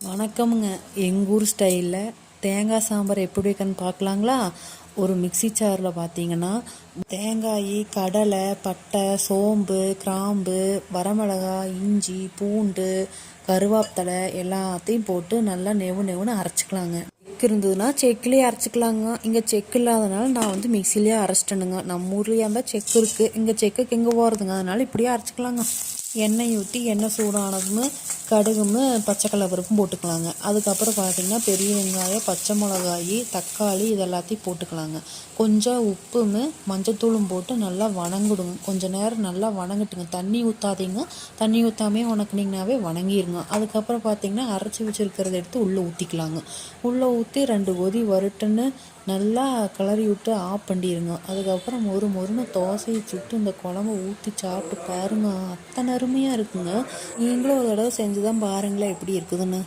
வணக்கமுங்க. எங்கள் ஊர் ஸ்டைலில் தேங்காய் சாம்பார் எப்படி வைக்கன்னு பார்க்கலாங்களா? ஒரு மிக்ஸி ஜாரில் பார்த்தீங்கன்னா தேங்காய், கடலை, பட்டை, சோம்பு, கிராம்பு, வரமிளகாய், இஞ்சி, பூண்டு, கருவேப்பிலை எல்லாத்தையும் போட்டு நல்லா நெவுன்னு அரைச்சிக்கலாங்க. செக்கு இருந்ததுன்னா செக்கிலேயே அரைச்சிக்கலாங்க. இங்கே செக்கு இல்லாதனால நான் மிக்சிலேயே அரைச்சிட்டேனுங்க. நம்ம ஊர்லேயே இருந்தால் செக்கு இருக்குது, இங்கே செக்குக்கு எங்கே போகிறதுங்க, அதனால இப்படியே அரைச்சிக்கலாங்க. எண்ணெய் ஊற்றி எண்ணெய் சூடானதும் கடுகும் பச்சை கடலப்பருப்பும் போட்டுக்கலாங்க. அதுக்கப்புறம் பார்த்திங்கன்னா பெரிய வெங்காயம், பச்சை மிளகாய், தக்காளி இதெல்லாத்தையும் போட்டுக்கலாங்க. கொஞ்சம் உப்பும் மஞ்சத்தூளும் போட்டு நல்லா வணங்கிடுங்க. கொஞ்சம் நேரம் நல்லா வணங்கட்டுங்க. தண்ணி ஊற்றாதீங்க. தண்ணி ஊற்றாமே வணக்குனிங்கனாவே வணங்கிடுங்க. அதுக்கப்புறம் பார்த்திங்கன்னா அரைச்சி வச்சுருக்கிறத எடுத்து உள்ளே ஊற்றிக்கலாங்க. உள்ளே ஊற்றி 2 கொதி வரட்டுன்னு நல்லா கிளறி விட்டு ஆஃப் பண்ணிடுங்க. அதுக்கப்புறம் மொறுன்னு தோசையை சுட்டு இந்த குழம்பு ஊற்றி சாப்பிட்டு பாருங்க. அத்தனை அருமையாக இருக்குங்க. நீங்களும் ஒரு தடவை செஞ்சு தான் பாருங்களேன் எப்படி இருக்குதுன்னு.